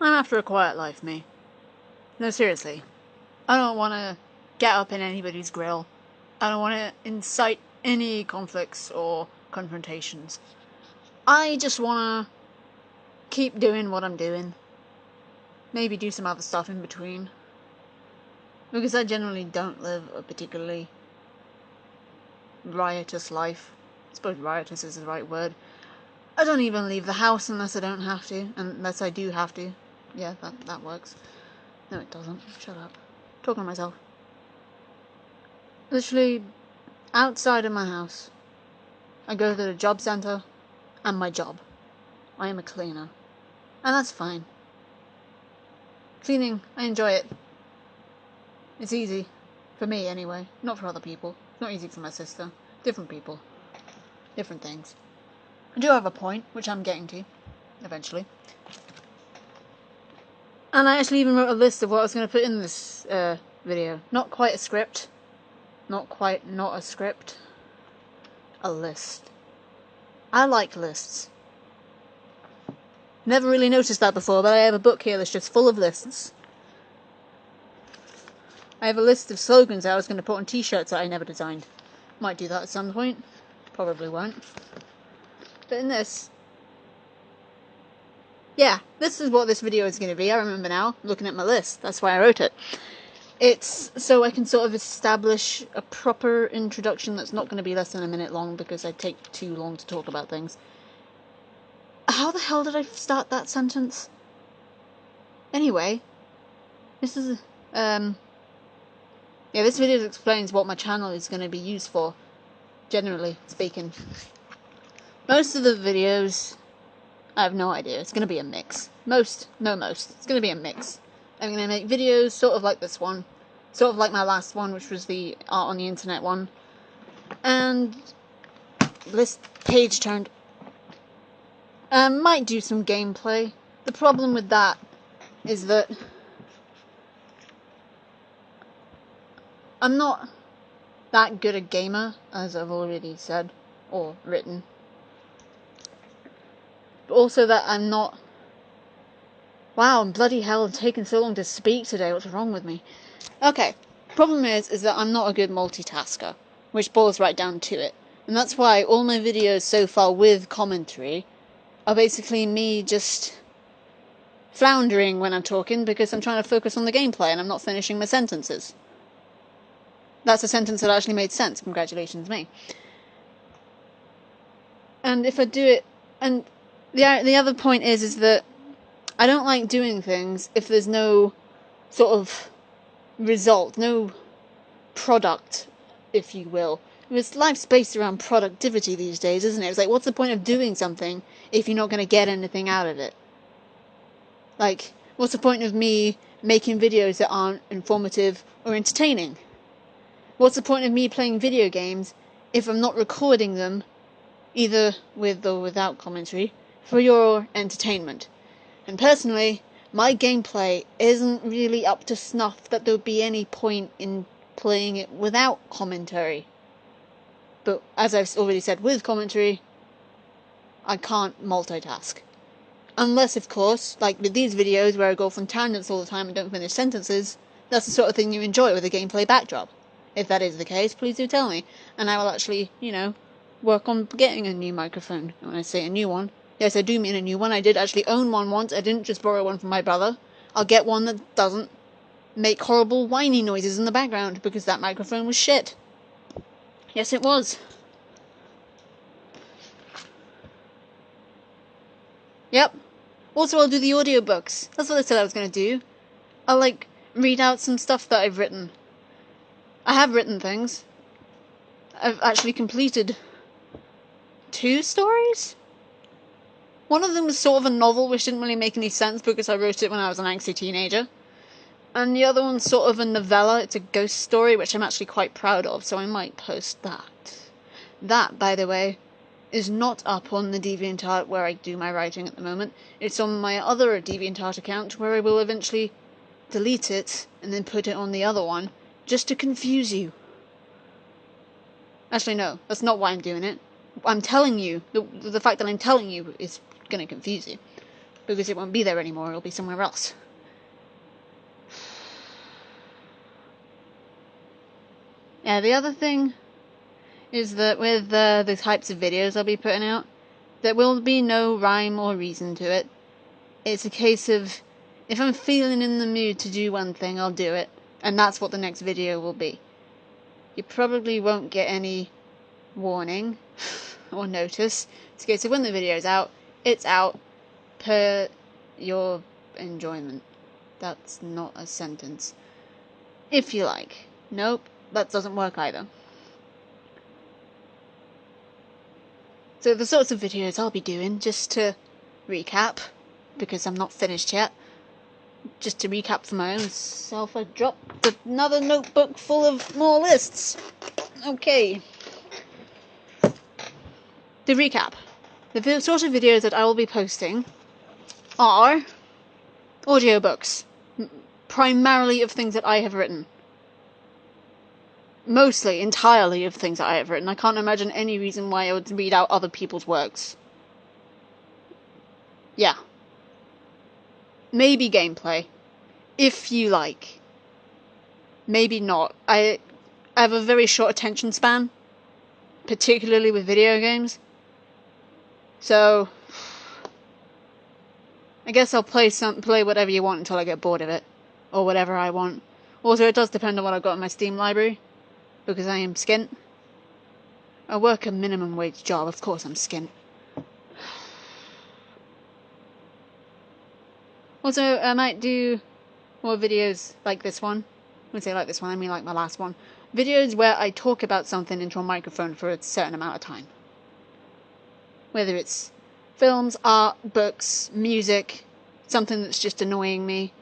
I'm after a quiet life, me. No, seriously. I don't want to get up in anybody's grill. I don't want to incite any conflicts or confrontations. I just want to keep doing what I'm doing. Maybe do some other stuff in between. Because I generally don't live a particularly riotous life. I suppose riotous is the right word. I don't even leave the house unless I don't have to, unless I do have to. Yeah, that works. No, it doesn't. Shut up. Talking to myself. Literally, outside of my house, I go to the job centre and my job. I am a cleaner. And that's fine. Cleaning, I enjoy it. It's easy. For me, anyway. Not for other people. Not easy for my sister. Different people. Different things. I do have a point, which I'm getting to. Eventually. And I actually even wrote a list of what I was going to put in this video. Not quite a script. Not a script. A list. I like lists. Never really noticed that before, but I have a book here that's just full of lists. I have a list of slogans that I was going to put on t-shirts that I never designed. Might do that at some point. Probably won't. But in this... yeah, this is what this video is going to be. I remember now, looking at my list. That's why I wrote it. It's so I can sort of establish a proper introduction that's not going to be less than a minute long, because I take too long to talk about things. How the hell did I start that sentence? Anyway, this is, yeah, this video explains what my channel is going to be used for, generally speaking. Most of the videos, I have no idea, it's going to be a mix. It's going to be a mix. I'm going to make videos sort of like this one, sort of like my last one, which was the art on the internet one, and list page turned. Might do some gameplay. The problem with that is that I'm not that good a gamer, as I've already said, or written. But also that I'm not... wow, bloody hell, it's taken so long to speak today, what's wrong with me? Okay, problem is that I'm not a good multitasker, which boils right down to it. And that's why all my videos so far with commentary are basically me just floundering when I'm talking, because I'm trying to focus on the gameplay and I'm not finishing my sentences. That's a sentence that actually made sense. Congratulations, me. And if I do it... and the other point is that I don't like doing things if there's no sort of result, no product, if you will. Because life's based around productivity these days, isn't it? It's like, what's the point of doing something if you're not going to get anything out of it? Like, what's the point of me making videos that aren't informative or entertaining? What's the point of me playing video games if I'm not recording them, either with or without commentary, for your entertainment? And personally, my gameplay isn't really up to snuff that there would be any point in playing it without commentary. But as I've already said, with commentary, I can't multitask. Unless, of course, like with these videos where I go from tangents all the time and don't finish sentences, that's the sort of thing you enjoy with a gameplay backdrop. If that is the case, please do tell me, and I will actually, work on getting a new microphone. When I say a new one, yes, I do mean a new one. I did actually own one once. I didn't just borrow one from my brother. I'll get one that doesn't make horrible whiny noises in the background, because that microphone was shit. Yes, it was. Yep. Also, I'll do the audiobooks. That's what I said I was going to do. I'll, read out some stuff that I've written. I have written things. I've actually completed 2 stories? One of them was sort of a novel, which didn't really make any sense because I wrote it when I was an angsty teenager. And the other one's sort of a novella. It's a ghost story, which I'm actually quite proud of, so I might post that. That, by the way, is not up on the DeviantArt where I do my writing at the moment. It's on my other DeviantArt account, where I will eventually delete it and then put it on the other one, just to confuse you. Actually, no, that's not why I'm doing it. I'm telling you, the fact that I'm telling you is going to confuse you. because it won't be there anymore, it'll be somewhere else. Yeah, the other thing is that with the types of videos I'll be putting out, there will be no rhyme or reason to it. It's a case of, if I'm feeling in the mood to do one thing, I'll do it, and that's what the next video will be. You probably won't get any warning or notice. It's a case of when the video's out, it's out per your enjoyment. That's not a sentence. If you like. Nope, that doesn't work either. So the sorts of videos I'll be doing, just to recap, because I'm not finished yet, just to recap for my own self, I dropped another notebook full of more lists. Okay. To recap, the sort of videos that I will be posting are audiobooks, primarily of things that I have written. Mostly, entirely of things that I have written. I can't imagine any reason why I would read out other people's works. Yeah. Maybe gameplay, if you like. Maybe not. I have a very short attention span, particularly with video games. So, I guess I'll play whatever you want until I get bored of it, or whatever I want. Also, it does depend on what I've got in my Steam library, because I am skint. I work a minimum wage job, of course I'm skint. Also, I might do more videos like this one. When I say like this one, I mean like my last one. Videos where I talk about something into a microphone for a certain amount of time. Whether it's films, art, books, music, something that's just annoying me.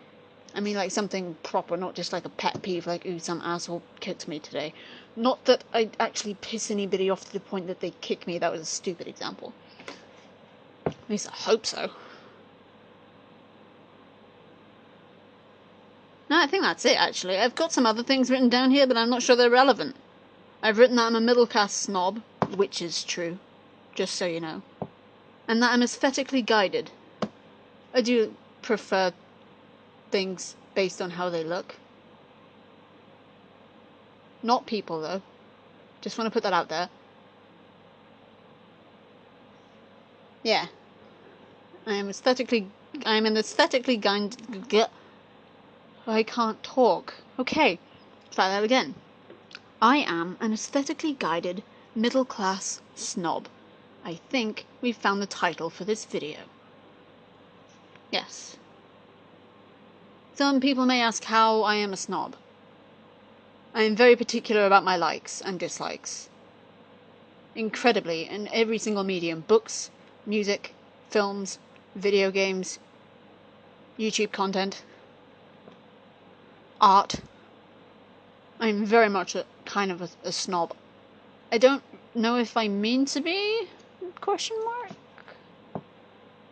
I mean like something proper, not just like a pet peeve, like, ooh, some asshole kicked me today. Not that I actually piss anybody off to the point that they kick me, that was a stupid example. At least I hope so. No, I think that's it, actually. I've got some other things written down here, but I'm not sure they're relevant. I've written that I'm a middle-class snob, which is true, just so you know. And that I'm aesthetically guided. I do prefer things based on how they look. Not people, though. Just want to put that out there. Yeah. I'm an aesthetically guided... I can't talk. Okay, try that again. I am an aesthetically guided, middle-class snob. I think we've found the title for this video. Yes. Some people may ask how I am a snob. I am very particular about my likes and dislikes. Incredibly, in every single medium. Books, music, films, video games, YouTube content, art. I'm very much a kind of a snob. I don't know if I mean to be? Question mark?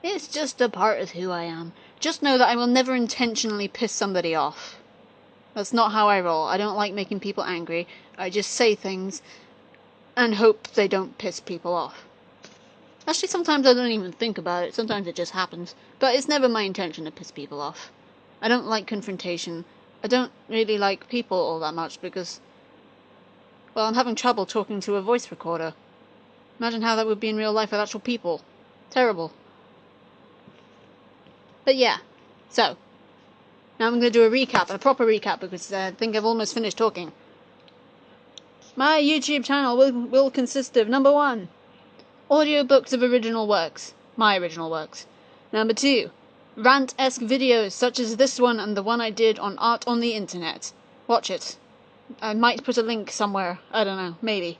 It's just a part of who I am. Just know that I will never intentionally piss somebody off. That's not how I roll. I don't like making people angry. I just say things and hope they don't piss people off. Actually, sometimes I don't even think about it. Sometimes it just happens. But it's never my intention to piss people off. I don't like confrontation. I don't really like people all that much because, well, I'm having trouble talking to a voice recorder. Imagine how that would be in real life with actual people. Terrible. But yeah, so, now I'm going to do a recap, a proper recap, because I think I've almost finished talking. My YouTube channel will consist of, number 1, audiobooks of original works. My original works. Number 2, rant-esque videos such as this one and the one I did on art on the internet. Watch it. I might put a link somewhere. I don't know. Maybe.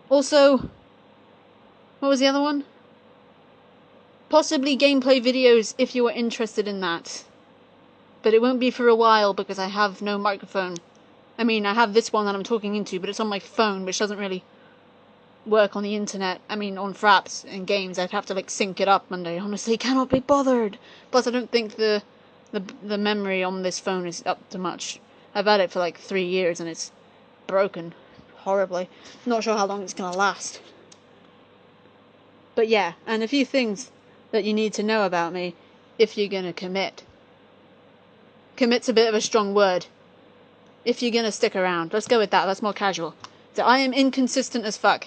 Also, what was the other one? Possibly gameplay videos if you are interested in that. But it won't be for a while because I have no microphone. I mean, I have this one that I'm talking into, but it's on my phone, which doesn't really work on the internet. I mean, on fraps and games, I'd have to like sync it up, and I honestly cannot be bothered. Plus, I don't think the memory on this phone is up to much. I've had it for like 3 years, and it's broken horribly. Not sure how long it's gonna last. But yeah, and a few things that you need to know about me if you're gonna commit. Commit's a bit of a strong word. If you're gonna stick around. Let's go with that, that's more casual. So I am inconsistent as fuck.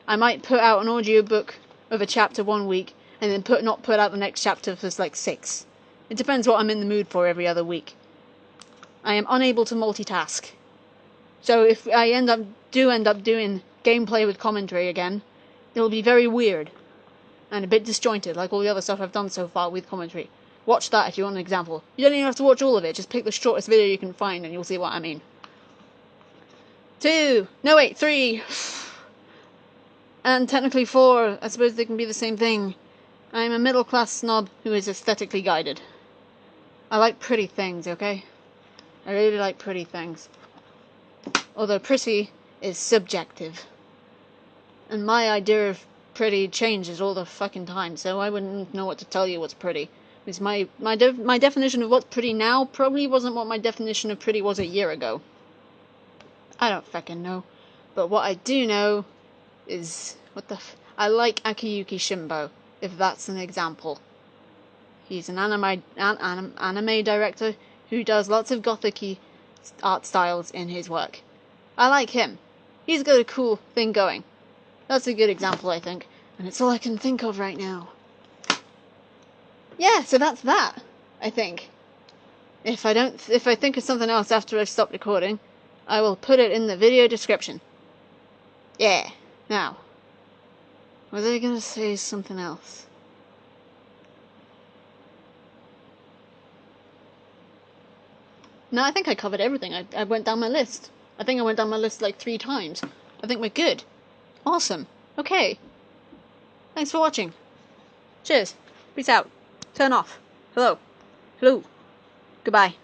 I might put out an audiobook of a chapter 1 week, and then not put out the next chapter for like 6. It depends what I'm in the mood for every other week. I am unable to multitask. So if I end up doing gameplay with commentary again, it'll be very weird. And a bit disjointed, like all the other stuff I've done so far with commentary. Watch that if you want an example. You don't even have to watch all of it, just pick the shortest video you can find and you'll see what I mean. 3. And technically 4, I suppose they can be the same thing. I'm a middle-class snob who is aesthetically guided. I like pretty things, okay? I really like pretty things. Although pretty is subjective. And my idea of pretty changes all the fucking time, so I wouldn't know what to tell you what's pretty. Because my definition of what's pretty now probably wasn't what my definition of pretty was a year ago. I don't fucking know. But what I do know is... I like Akiyuki Shimbo, if that's an example. He's an anime director who does lots of gothic-y art styles in his work. I like him. He's got a cool thing going. That's a good example, I think. And it's all I can think of right now. Yeah, so that's that, I think. If I think of something else after I've stopped recording, I will put it in the video description. Yeah. Now, was I gonna say something else? No, I think I covered everything. I went down my list. I think I went down my list like 3 times. I think we're good. Awesome. Okay. Thanks for watching. Cheers. Peace out. Turn off. Hello. Hello. Goodbye.